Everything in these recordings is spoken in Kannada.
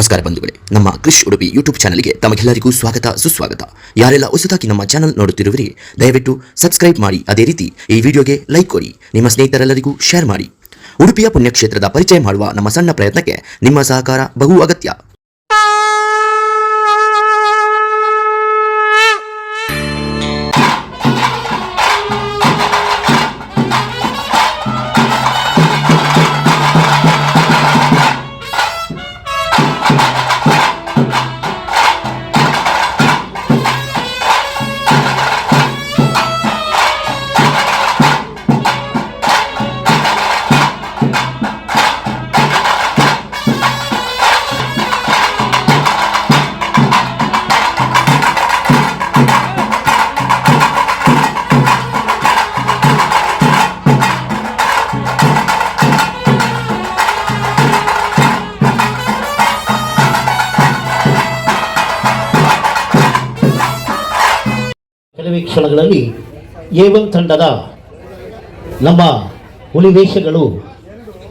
ನಮಸ್ಕಾರ ಬಂಧುಗಳೇ, ನಮ್ಮ ಕ್ರಿಶ್ ಉಡುಪಿ ಯೂಟ್ಯೂಬ್ ಚಾನಲ್ಗೆ ತಮಗೆಲ್ಲರಿಗೂ ಸ್ವಾಗತ ಸುಸ್ವಾಗತ. ಯಾರೆಲ್ಲ ಹೊಸದಾಗಿ ನಮ್ಮ ಚಾನಲ್ ನೋಡುತ್ತಿರುವಿರಿ ದಯವಿಟ್ಟು ಸಬ್ಸ್ಕ್ರೈಬ್ ಮಾಡಿ, ಅದೇ ರೀತಿ ಈ ವಿಡಿಯೋಗೆ ಲೈಕ್ ಕೊಡಿ, ನಿಮ್ಮ ಸ್ನೇಹಿತರೆಲ್ಲರಿಗೂ ಶೇರ್ ಮಾಡಿ. ಉಡುಪಿಯ ಪುಣ್ಯಕ್ಷೇತ್ರದ ಪರಿಚಯ ಮಾಡುವ ನಮ್ಮ ಸಣ್ಣ ಪ್ರಯತ್ನಕ್ಕೆ ನಿಮ್ಮ ಸಹಕಾರ ಬಹು ಅಗತ್ಯ. ಕೆಲವೇ ಕ್ಷಣಗಳಲ್ಲಿ A1 ತಂಡದ ನಮ್ಮ ಹುಲಿವೇಷಗಳು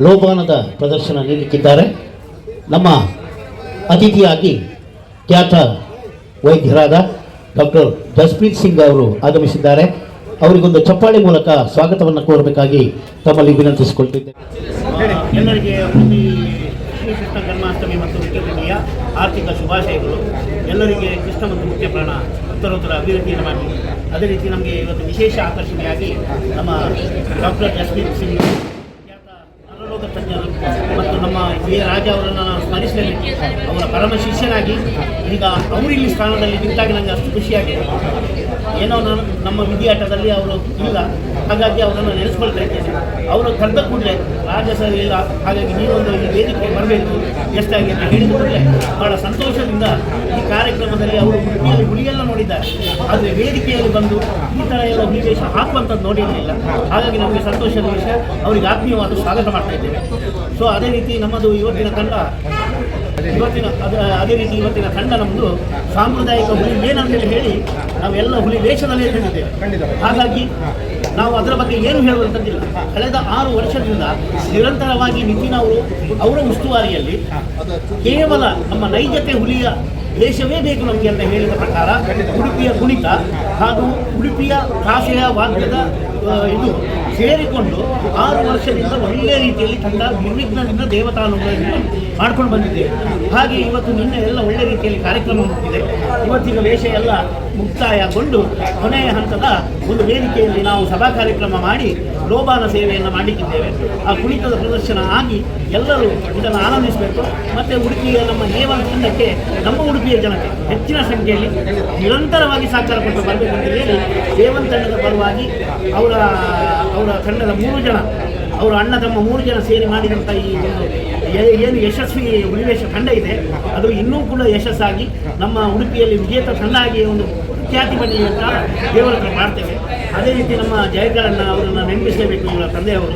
ಲೋಬಾನದ ಪ್ರದರ್ಶನ ನೀಡಲಿಕ್ಕಿದ್ದಾರೆ. ನಮ್ಮ ಅತಿಥಿಯಾಗಿ ಖ್ಯಾತ ವೈದ್ಯರಾದ ಡಾಕ್ಟರ್ ಜಸ್ಪ್ರೀತ್ ಸಿಂಗ್ ಅವರು ಆಗಮಿಸಿದ್ದಾರೆ. ಅವರಿಗೊಂದು ಚಪ್ಪಾಳೆ ಮೂಲಕ ಸ್ವಾಗತವನ್ನು ಕೋರಬೇಕಾಗಿ ತಮ್ಮಲ್ಲಿ ವಿನಂತಿಸಿಕೊಳ್ತಿದ್ದೇನೆ. ಎಲ್ಲರಿಗೆ ಶ್ರೀಕೃಷ್ಣ ಜನ್ಮಾಷ್ಟಮಿ ಮತ್ತು ವಿದ್ಯಾರ್ಥಿನಿಯ ಆರ್ಥಿಕ ಶುಭಾಶಯಗಳು. ಎಲ್ಲರಿಗೆ ಕೃಷ್ಣ ಮತ್ತು ಮುಖ್ಯ ಪ್ರಾಣ ಉತ್ತರೋತ್ತರ ಅಭಿವೃದ್ಧಿಯನ್ನು ಮಾಡಿ. ಅದೇ ರೀತಿ ನಮಗೆ ಇವತ್ತು ವಿಶೇಷ ಆಕರ್ಷಣೆಯಾಗಿ ನಮ್ಮ ಡಾಕ್ಟರ್ ಜಸ್ಪ್ರೀತ್ ಸಿಂಗ್ ಖ್ಯಾತ ನರರೋಗ ತಜ್ಞರು ಮತ್ತು ನಮ್ಮ ರಾಜ ಅವರನ್ನು ನಾನು ಸ್ಮರಿಸಲಿಕ್ಕೆ ಅವರ ಪರಮ ಶಿಷ್ಯನಾಗಿ ಈಗ ಅವರು ಇಲ್ಲಿ ಸ್ಥಾನದಲ್ಲಿ ನಿಂತಾಗ ನನಗೆ ಅಷ್ಟು ಖುಷಿಯಾಗಿದೆ. ಏನೋ ನಾನು ನಮ್ಮ ವಿದ್ಯಾಟದಲ್ಲಿ ಅವರು ಇಲ್ಲ, ಹಾಗಾಗಿ ಅವರನ್ನು ನೆನೆಸ್ಕೊಳ್ತಾ ಇದ್ದೇನೆ. ಅವರು ಕರೆದ ಕೂಡಲೇ ರಾಜ ಸರ್ ಇಲ್ಲ, ಹಾಗಾಗಿ ನೀವೊಂದು ಈ ವೇದಿಕೆಗೆ ಬರಬೇಕು ಎಷ್ಟಾಗಿ ಅಂತ ಹೇಳಿದ ಕೂಡಲೇ ಬಹಳ ಸಂತೋಷದಿಂದ ಈ ಕಾರ್ಯಕ್ರಮದಲ್ಲಿ ಅವರು ಹುಡುಗಿಯಲ್ಲಿ ಹುಲಿಯೆಲ್ಲ ನೋಡಿದ್ದಾರೆ, ಆದರೆ ವೇದಿಕೆಯಲ್ಲಿ ಬಂದು ಈ ಥರ ಎಲ್ಲ ಹುಲಿವೇಷ ಹಾಕುವಂಥದ್ದು ನೋಡಿರಲಿಲ್ಲ. ಹಾಗಾಗಿ ನಮಗೆ ಸಂತೋಷದ ವಿಷಯ, ಅವರಿಗೆ ಆತ್ಮೀಯವಾದ ಸ್ವಾಗತ ಮಾಡ್ತಾ ಇದ್ದೇವೆ. ಸೊ ಅದೇ ರೀತಿ ನಮ್ಮದು ಇವತ್ತಿನ ತಂಡ ಇವತ್ತಿನ ತಂಡ ನಮ್ಮದು ಸಾಂಪ್ರದಾಯಿಕ ಹುಲಿ ಏನಂತೇಳಿ ಹೇಳಿ ನಾವೆಲ್ಲ ಹುಲಿ ವೇಷದಲ್ಲೇ ತಂದಿದ್ದೇವೆ. ಹಾಗಾಗಿ ನಾವು ಅದರ ಬಗ್ಗೆ ಏನು ಹೇಳುವಂಥದ್ದಿಲ್ಲ. ಕಳೆದ 6 ವರ್ಷದಿಂದ ನಿರಂತರವಾಗಿ ನಿತಿನ್ ಅವರು ಅವರ ಉಸ್ತುವಾರಿಯಲ್ಲಿ ಕೇವಲ ನಮ್ಮ ನೈಜತೆ ಹುಲಿಯ ವೇಷವೇ ಬೇಕು ನಮಗೆ ಅಂತ ಹೇಳಿದ ಪ್ರಕಾರ ಉಡುಪಿಯ ಕುಣಿತ ಹಾಗೂ ಉಡುಪಿಯ ಭಾಷೆಯ ವಾದ್ಯದ ಇದು ಸೇರಿಕೊಂಡು 6 ವರ್ಷದಿಂದ ಒಳ್ಳೆಯ ರೀತಿಯಲ್ಲಿ ತಂಡ ನಿರ್ವಿಘ್ನದಿಂದ ದೇವತಾನುಗ್ರಹದಿಂದ ಮಾಡ್ಕೊಂಡು ಬಂದಿದ್ದೇವೆ. ಹಾಗೆ ಇವತ್ತು ನಿನ್ನೆ ಎಲ್ಲ ಒಳ್ಳೆಯ ರೀತಿಯಲ್ಲಿ ಕಾರ್ಯಕ್ರಮ ಮುಗಿದಿದೆ. ಇವತ್ತಿನ ವೇಷ ಎಲ್ಲ ಮುಕ್ತಾಯಗೊಂಡು ಕೊನೆಯ ಹಂತದ ಒಂದು ವೇದಿಕೆಯಲ್ಲಿ ನಾವು ಸಭಾ ಕಾರ್ಯಕ್ರಮ ಮಾಡಿ ಲೋಬಾನ ಸೇವೆಯನ್ನು ಮಾಡಲಿಕ್ಕಿದ್ದೇವೆ. ಆ ಕುಣಿತದ ಪ್ರದರ್ಶನ ಆಗಿ ಎಲ್ಲರೂ ಇದನ್ನು ಆನಂದಿಸಬೇಕು. ಮತ್ತು ಉಡುಪಿಯ ನಮ್ಮ A1 ತಂಡಕ್ಕೆ ನಮ್ಮ ಉಡುಪಿಯ ಜನತೆ ಹೆಚ್ಚಿನ ಸಂಖ್ಯೆಯಲ್ಲಿ ನಿರಂತರವಾಗಿ ಸಹಕಾರ ಕೊಟ್ಟು ಬರಬೇಕು ಅಂತ ಹೇಳಿ A1 ತಂಡದ ಪರವಾಗಿ ಅವರ ತಂಡದ 3 ಜನ, ಅವರ ಅಣ್ಣ ತಮ್ಮ 3 ಜನ ಸೇರಿ ಮಾಡಿದಂಥ ಈ ಒಂದು ಏನು ಯಶಸ್ವಿ ಹುಲಿವೇಷ ತಂಡ ಇದೆ ಅದು ಇನ್ನೂ ಕೂಡ ಯಶಸ್ಸಾಗಿ ನಮ್ಮ ಉಡುಪಿಯಲ್ಲಿ ವಿಜೇತ ತಂಡ ಆಗಿ ಒಂದು ಖ್ಯಾತಿ ಬರಲಿ ಅಂತ ದೇವರ ಹತ್ರ ಮಾಡ್ತೇವೆ. ಅದೇ ರೀತಿ ನಮ್ಮ ಜಯಕರಣ್ಣ ಅವರನ್ನು ನೆನಪಿಸಲೇಬೇಕು. ಇವರ ತಂದೆಯವರು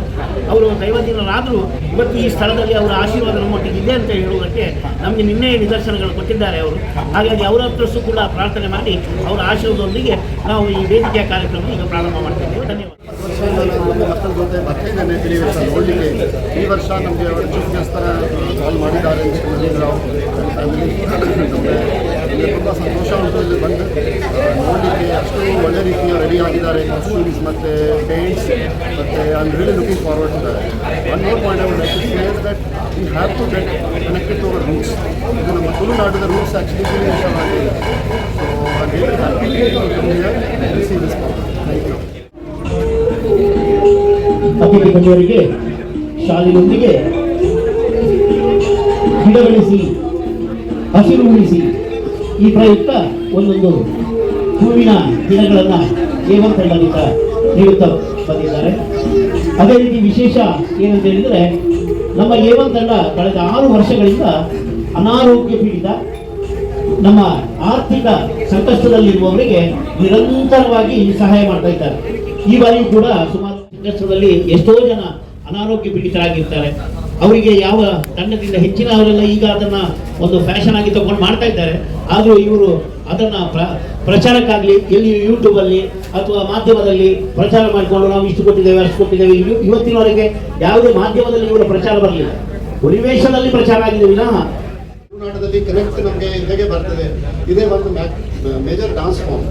ಅವರು ದೈವದಿನರಾದರೂ ಇವತ್ತು ಈ ಸ್ಥಳದಲ್ಲಿ ಅವರ ಆಶೀರ್ವಾದ ನಮ್ಮೊಟ್ಟಿಗೆ ಇದೆ ಅಂತ ಹೇಳುವುದಕ್ಕೆ ನಮಗೆ ನಿನ್ನೆ ನಿದರ್ಶನಗಳು ಕೊಟ್ಟಿದ್ದಾರೆ ಅವರು. ಹಾಗಾಗಿ ಅವರ ಹತ್ರಸೂ ಕೂಡ ಪ್ರಾರ್ಥನೆ ಮಾಡಿ ಅವರ ಆಶೀರ್ವಾದದೊಂದಿಗೆ ನಾವು ಈ ವೇದಿಕೆಯ ಕಾರ್ಯಕ್ರಮ ಈಗ ಪ್ರಾರಂಭ ಮಾಡ್ತಿದ್ದೇವೆ. ಧನ್ಯವಾದ. ಮಕ್ಕಳ ಜೊತೆ ಬರ್ತಿದ್ದೇನೆ ತಿಳಿವೇಶ ನೋಡಲಿಕ್ಕೆ. ಈ ವರ್ಷ ನಮಗೆ ಅವರು ಚೀಫ್ ಗೆಸ್ಟ್ ಕಾಲ್ ಮಾಡಿದ್ದಾರೆ ನಾವು ತುಂಬ ಸಂತೋಷ ಉಂಟು ಇಲ್ಲಿ ಬಂದು ನೋಡಲಿಕ್ಕೆ. ಅಷ್ಟು ಒಳ್ಳೆ ರೀತಿಯ ರೆಡಿ ಆಗಿದ್ದಾರೆ, ಕಾಸ್ಟ್ಯೂಮ್ಸ್ ಮತ್ತು ಪೇಂಟ್ಸ್, ಮತ್ತು I am really looking forward to that. One more point I would like to say that we have to get connected to our roots. ಇದು ನಮ್ಮ ತುಳುನಾಡಿನ ರೂಟ್ಸ್ ಆ್ಯಕ್ಚುಲಿ ತಿಳಿವೇಶವಾಗಿದೆ. So I really happy to hear see this programme. Thank you. ಅತಿಥಿ ಬಂದವರಿಗೆ ಶಾಲೆಯೊಂದಿಗೆ ಗಿಡ ಬೆಳೆಸಿ ಹಸಿರು ಉಳಿಸಿ ಈ ಪ್ರಯುಕ್ತ ಒಂದೊಂದು ಹೂವಿನ ಗಿಡಗಳನ್ನು A1 ತಂಡದಿಂದ ನೀಡುತ್ತಾ ಬಂದಿದ್ದಾರೆ. ಅದೇ ರೀತಿ ವಿಶೇಷ ಏನಂತ ಹೇಳಿದರೆ ನಮ್ಮ A1 ತಂಡ ಕಳೆದ 6 ವರ್ಷಗಳಿಂದ ಅನಾರೋಗ್ಯ ಪೀಡಿತ ನಮ್ಮ ಆರ್ಥಿಕ ಸಂಕಷ್ಟದಲ್ಲಿರುವವರಿಗೆ ನಿರಂತರವಾಗಿ ಸಹಾಯ ಮಾಡ್ತಾ ಇದ್ದಾರೆ. ಈ ಬಾರಿಯೂ ಕೂಡ ಸುಮಾರು ಸಂಕಷ್ಟದಲ್ಲಿ ಎಷ್ಟೋ ಜನ ಅನಾರೋಗ್ಯ ಪೀಡಿತರಾಗಿರ್ತಾರೆ. ಅವರಿಗೆ ಯಾವ ತಂಡದಿಂದ ಹೆಚ್ಚಿನವರೆಲ್ಲ ಈಗ ಅದನ್ನು ಒಂದು ಫ್ಯಾಷನ್ ಆಗಿ ತಗೊಂಡು ಮಾಡ್ತಾ ಇದ್ದಾರೆ. ಆದರೂ ಇವರು ಅದನ್ನು ಪ್ರಚಾರಕ್ಕಾಗಲಿ ಎಲ್ಲಿ ಯೂಟ್ಯೂಬಲ್ಲಿ ಅಥವಾ ಮಾಧ್ಯಮದಲ್ಲಿ ಪ್ರಚಾರ ಮಾಡಿಕೊಂಡು ನಾವು ಇಷ್ಟು ಕೊಟ್ಟಿದ್ದೇವೆ ಅಷ್ಟು ಕೊಟ್ಟಿದ್ದೇವೆ, ಇವತ್ತಿನವರೆಗೆ ಯಾವುದೇ ಮಾಧ್ಯಮದಲ್ಲಿ ಇವರ ಪ್ರಚಾರ ಬರಲಿಲ್ಲ. ಹುಲಿವೇಷದಲ್ಲಿ ಪ್ರಚಾರ ಆಗಿದೆ ವಿನಃ ತುಳುನಾಡಲ್ಲಿ ಕರೆಕ್ಟ್ ನಮಗೆ ಹೇಗೆ ಬರ್ತದೆ, ಇದೇ ಒಂದು ಮೇಜರ್ ಡಾನ್ಸ್ ಫಾರ್ಮ್.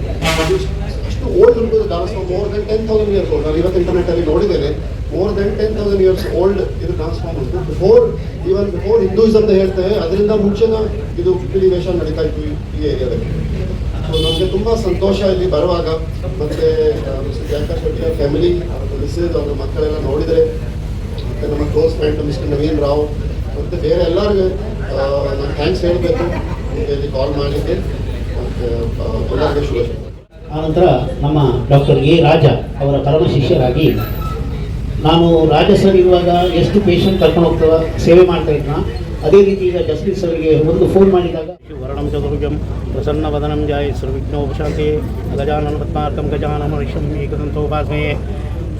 ಅಷ್ಟು ಓಲ್ಡ್ ಉಂಟು dance form, more than 10,000 years old. ನಾನು ಇವತ್ತು ಇಂಟರ್ನೆಟಲ್ಲಿ ನೋಡಿದ್ದೇನೆ, ಮೋರ್ ದೆನ್ 10,000 ಇಯರ್ಸ್ ಓಲ್ಡ್ ಇದು ಡಾನ್ಸ್ ಫಾರ್ಮ್ ಉಂಟು. ಬಿಫೋರ್ ಹಿಂದೂಯಿಸಮ್ ಅಂತ ಹೇಳ್ತೇವೆ, ಅದರಿಂದ ಮುಂಚೆನ ಇದು ಪಿಲಿ ವೇಷ ನಡೀತಾ ಇತ್ತು ಈ ಏರಿಯಾದಲ್ಲಿ. ಸೊ ನಮಗೆ ತುಂಬ ಸಂತೋಷ ಇಲ್ಲಿ ಬರುವಾಗ. ಮತ್ತು ಜಯಕರ್ ಶೆಟ್ಟಿಯ ಫ್ಯಾಮಿಲಿ, ಮಿಸ್ಸಸ್, ಅವರ ಮಕ್ಕಳೆಲ್ಲ ನೋಡಿದರೆ, ಮತ್ತು ನಮ್ಮ close friend mister Naveen Rao ಮತ್ತು ಬೇರೆ ಎಲ್ಲರಿಗೂ ನಾನು ಥ್ಯಾಂಕ್ಸ್ ಹೇಳಬೇಕು ಇಲ್ಲಿ ಕಾಲ್ ಮಾಡಿದ್ದೆ. ಮತ್ತು ಎಲ್ಲರಿಗೂ ಶುಭ. ಆನಂತರ ನಮ್ಮ ಡಾಕ್ಟರ್ ಎ ರಾಜ ಅವರ ಪರಮ ಶಿಷ್ಯರಾಗಿ ನಾನು ರಾಜ ಸರ್ ಇರುವಾಗ ಎಷ್ಟು ಪೇಷಂಟ್ ಕರ್ಕೊಂಡು ಹೋಗ್ತವ ಸೇವೆ ಮಾಡ್ತಾ ಇದ್ನ, ಅದೇ ರೀತಿ ಈಗ ಜಸ್ಟಿಸ್ ಅವರಿಗೆ ಒಂದು ಫೋನ್ ಮಾಡಿದಾಗ ವರ್ಣಂ ಚತುರ್ಭುಜಂ ಪ್ರಸನ್ನ ವದನಂ ಜಾಯ ಸರ್ವವಿಘ್ನೋಪಶಾಂತಿ ಗಜಾನನ ಪದ್ಮಾರ್ಕಂ ಗಜಾನನ ಏಕದಂತೋಪಾಸ್ಮಯೇ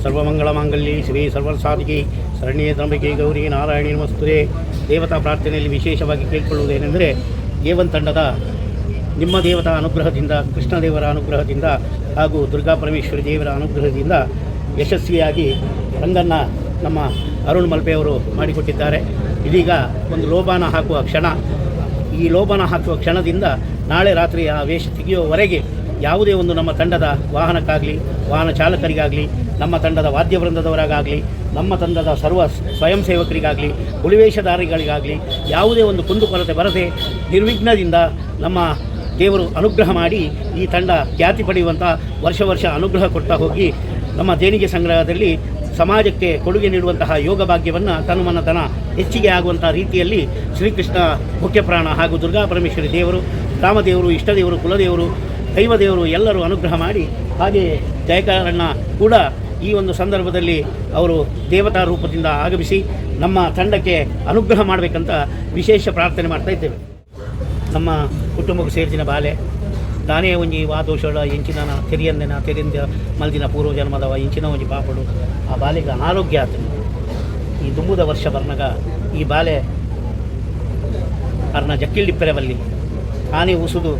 ಸರ್ವಮಂಗಳ ಮಾಂಗಲ್ಯೆ ಶಿವೇ ಸರ್ವಸಾಧಿಕೆ ಶರಣ್ಯೇ ತ್ರ್ಯಂಬಕೆ ಗೌರಿ ನಾರಾಯಣಿ ನಮಸ್ತುತೆ. ದೇವತಾ ಪ್ರಾರ್ಥನೆಯಲ್ಲಿ ವಿಶೇಷವಾಗಿ ಕೇಳಿಕೊಳ್ಳುವುದೇನೆಂದರೆ, ಏವನ್ ತಂಡದ ನಿಮ್ಮ ದೇವತಾ ಅನುಗ್ರಹದಿಂದ, ಕೃಷ್ಣದೇವರ ಅನುಗ್ರಹದಿಂದ ಹಾಗೂ ದುರ್ಗಾ ಪರಮೇಶ್ವರಿ ದೇವರ ಅನುಗ್ರಹದಿಂದ ಯಶಸ್ವಿಯಾಗಿ ರಂಗನ್ನು ನಮ್ಮ ಅರುಣ್ ಮಲ್ಪೆಯವರು ಮಾಡಿಕೊಟ್ಟಿದ್ದಾರೆ. ಇದೀಗ ಒಂದು ಲೋಬಾನ ಹಾಕುವ ಕ್ಷಣ. ಈ ಲೋಬಾನ ಹಾಕುವ ಕ್ಷಣದಿಂದ ನಾಳೆ ರಾತ್ರಿ ಆ ವೇಷ ತೆಗೆಯುವವರೆಗೆ ಯಾವುದೇ ಒಂದು ನಮ್ಮ ತಂಡದ ವಾಹನಕ್ಕಾಗಲಿ, ವಾಹನ ಚಾಲಕರಿಗಾಗಲಿ, ನಮ್ಮ ತಂಡದ ವಾದ್ಯವೃಂದದವರಾಗಲಿ, ನಮ್ಮ ತಂಡದ ಸರ್ವ ಸ್ವಯಂ ಸೇವಕರಿಗಾಗಲಿ, ಹುಲಿವೇಷಧಾರಿಗಳಿಗಾಗಲಿ ಯಾವುದೇ ಒಂದು ಕುಂದುಕೊರತೆ ಬರದೆ ನಿರ್ವಿಘ್ನದಿಂದ ನಮ್ಮ ದೇವರು ಅನುಗ್ರಹ ಮಾಡಿ ಈ ತಂಡ ಖ್ಯಾತಿ ಪಡೆಯುವಂಥ ವರ್ಷ ಅನುಗ್ರಹ ಕೊಡ್ತಾ ಹೋಗಿ ನಮ್ಮ ದೇಣಿಗೆ ಸಂಗ್ರಹದಲ್ಲಿ ಸಮಾಜಕ್ಕೆ ಕೊಡುಗೆ ನೀಡುವಂತಹ ಯೋಗ ಭಾಗ್ಯವನ್ನು ತನುಮನತನ ಹೆಚ್ಚಿಗೆ ಆಗುವಂಥ ರೀತಿಯಲ್ಲಿ ಶ್ರೀಕೃಷ್ಣ ಮುಖ್ಯಪ್ರಾಣ ಹಾಗೂ ದುರ್ಗಾ ಪರಮೇಶ್ವರಿ ದೇವರು, ರಾಮದೇವರು, ಇಷ್ಟದೇವರು, ಕುಲದೇವರು, ದೈವದೇವರು ಎಲ್ಲರೂ ಅನುಗ್ರಹ ಮಾಡಿ, ಹಾಗೆಯೇ ಜಯಕಾರಣ್ಣ ಕೂಡ ಈ ಒಂದು ಸಂದರ್ಭದಲ್ಲಿ ಅವರು ದೇವತಾ ರೂಪದಿಂದ ಆಗಮಿಸಿ ನಮ್ಮ ತಂಡಕ್ಕೆ ಅನುಗ್ರಹ ಮಾಡಬೇಕಂತ ವಿಶೇಷ ಪ್ರಾರ್ಥನೆ ಮಾಡ್ತಾ ಇದ್ದೇವೆ. ನಮ್ಮ ಕುಟುಂಬಕ್ಕೆ ಸೇರಿಸಿನ ಬಾಲೆ ನಾನೇ ಒಂಜಿ ವಾದೋಷಳ ಎಂಚಿನ ತೆರೆಯಿಂದ ಮಲ್ದಿನ ಪೂರ್ವ ಜನ್ಮದವ ಎಂಚಿನ ಒಂಜಿ ಪಾಪಡು ಆ ಬಾಲೆಗೆ ಅನಾರೋಗ್ಯ ಆಗ್ತದೆ. ಈ ದುಂಬುದ ವರ್ಷ ಬರ್ನಾಗ ಈ ಬಾಲೆ ಅರ್ನ ಜಕ್ಕಿಲ್ಡಿಪ್ಪರೆ ಬಲ್ಲಿ ಆನೆ ಉಸುದು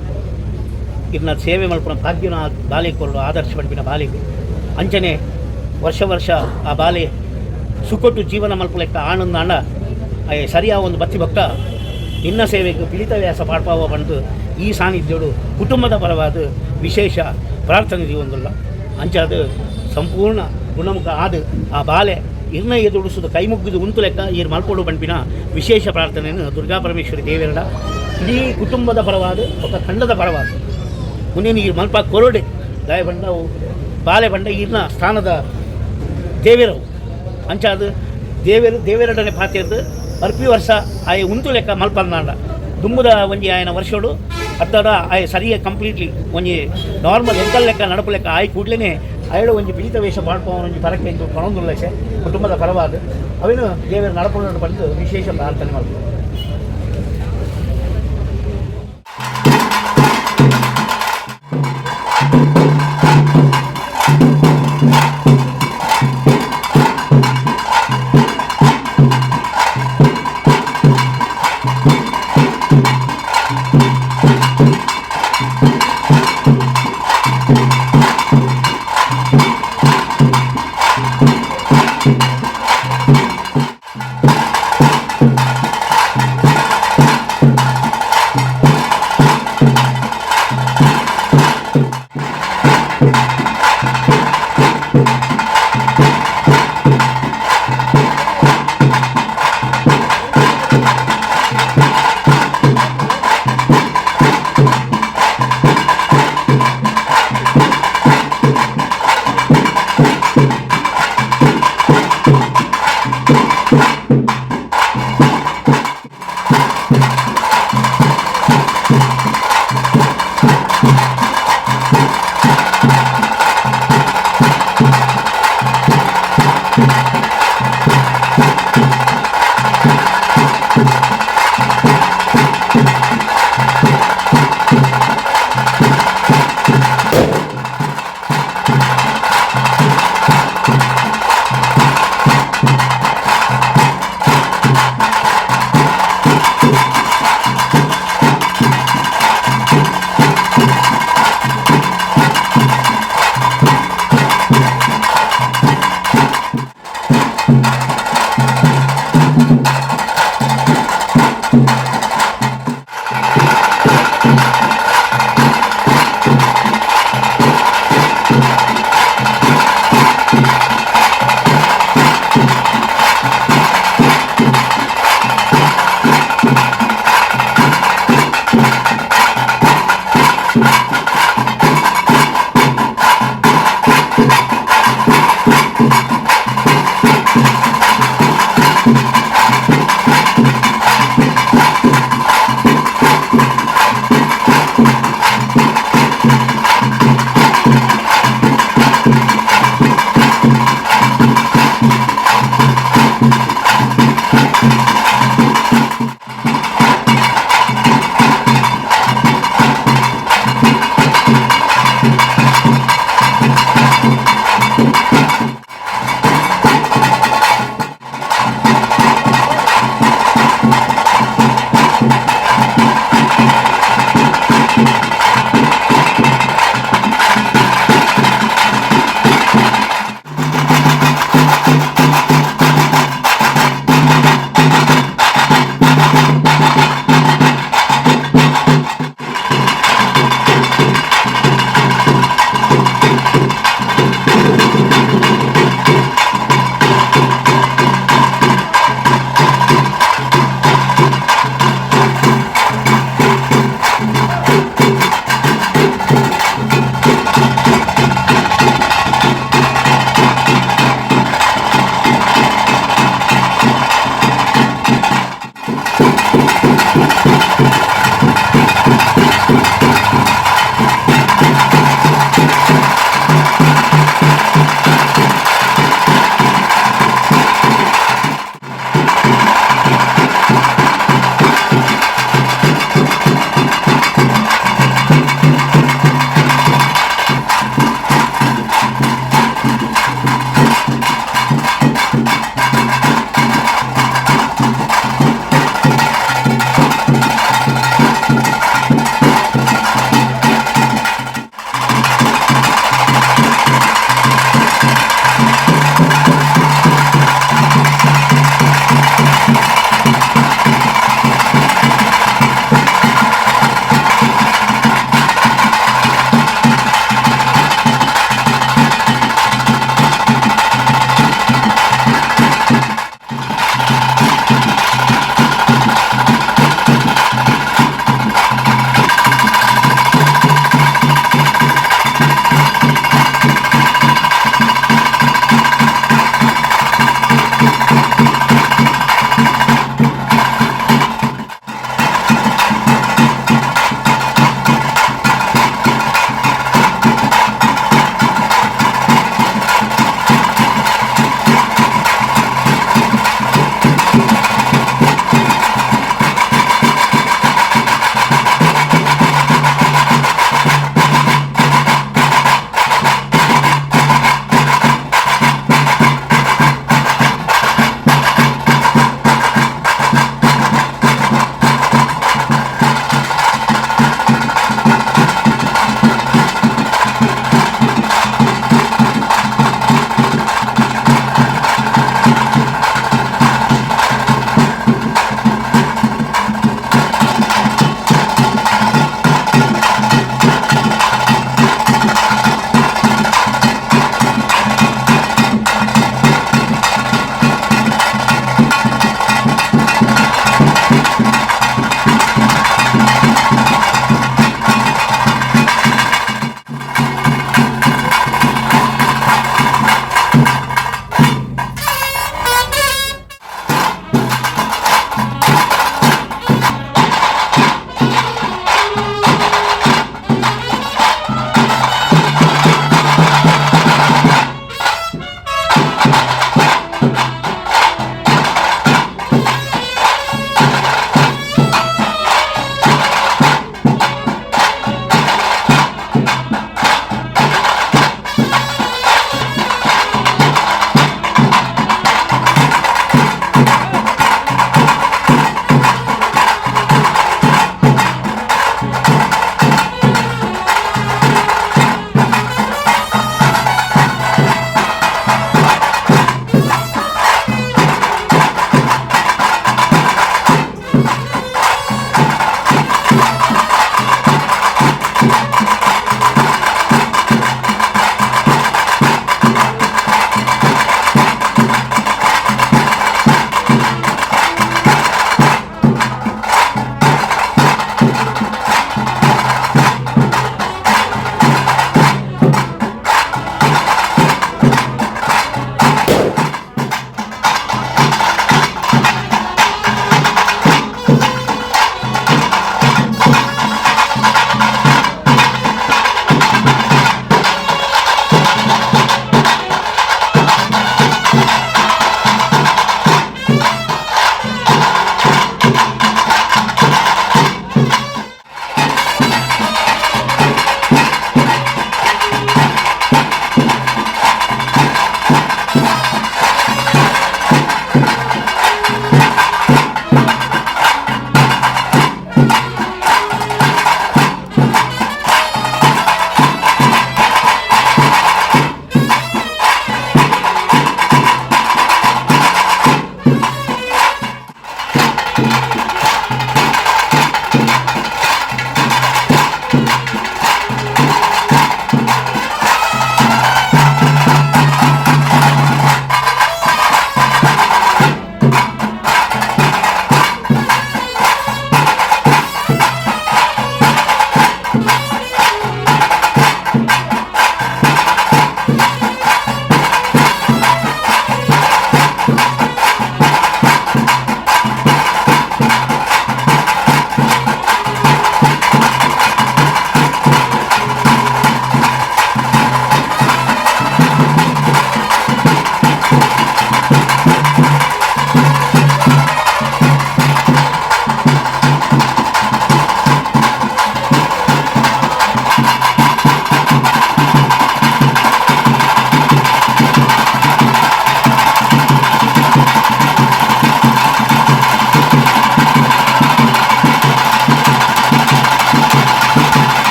ಇರ್ನ ಸೇವೆ ಮಲ್ಪನ ಭಾಗ್ಯನ ಬಾಲೆ ಕೊರಡು ಆದರ್ಶ ಪಡಿಪಿನ ಬಾಲೆಗೆ ಅಂಚನೆ ವರ್ಷ ಆ ಬಾಲೆ ಸುಕೊಟ್ಟು ಜೀವನ ಮಲ್ಪಲೆಕ್ಕ ಆನಂದ ಅಂಡ ಸರಿಯಾದ ಒಂದು ಬತ್ತಿ ಭಕ್ತ ನಿನ್ನ ಸೇವೆಗೆ ಪಿಲಿತ ವ್ಯಾಸ ಪಾಡ್ಪಾವ ಬಂದು ಈ ಸಾನ್ನಿಧ್ಯೋಡು ಕುಟುಂಬದ ಪರವಾದ ವಿಶೇಷ ಪ್ರಾರ್ಥನೆ ಒಂದಿಲ್ಲ ಅಂಚಾದ ಸಂಪೂರ್ಣ ಗುಣಮುಖ ಆದ ಆ ಬಾಲೆ ಇರ್ನ ಎದುಡಿಸೋದು ಕೈ ಮುಗಿದು ಉಂಟು ಲೆಕ್ಕ ಈರು ಮಲ್ಪೋಡು ಬಂಪಿನ ವಿಶೇಷ ಪ್ರಾರ್ಥನೆಯನ್ನು ದುರ್ಗಾ ಪರಮೇಶ್ವರಿ ದೇವರಡ ಇಡೀ ಕುಟುಂಬದ ಪರವಾದ ఒక ತಂಡದ ಪರವಾದ ಮುಂದೇನು ಈ ಮಲ್ಪ ಕೊರಡೆ ಗಾಯ ಬಂಡವು ಬಾಲೆ ಬಂಡ ಈರ್ನ ಸ್ಥಾನದ ದೇವೇರವು ಅಂಚಾದ ದೇವೇರಡನೆ ಪಾತ್ಯದ್ದು ಅರ್ಪಿ ವರ್ಷ ಆಯ ಉಂಟು ಲೆಕ್ಕ ಮಲ್ಪಂದಾಂಡ ದುಂಬುದ ಒಂಜಿ ಆಯನ ವರ್ಷೋಡು ಅತ್ತಡ ಆಯ ಸರಿಯ ಕಂಪ್ಲೀಟ್ಲಿ ಒಂಜಿ ನಾರ್ಮಲ್ ಎಂಕಲ್ ಲೆಕ್ಕ ನಡಪು ಲೆಕ್ಕ ಆಯ್ ಕೂಡಲೇ ಅಯಳು ಒಂಜಿ ಪೀತ ವೇಷ ಪಾಡ್ಪವ ಒಂಜಿ ಪರಕ್ಕೆ ಎಂದು ಕೊಣೊಂದುಲ್ಲೆಸೆ ಕುಟುಂಬದ ಪರವಾದ ಅವೇನು ದೇವರ ನಡಪು ಬಂದು ವಿಶೇಷ ಪ್ರಾರ್ಥನೆ ಮಾಡ್ತಾರೆ.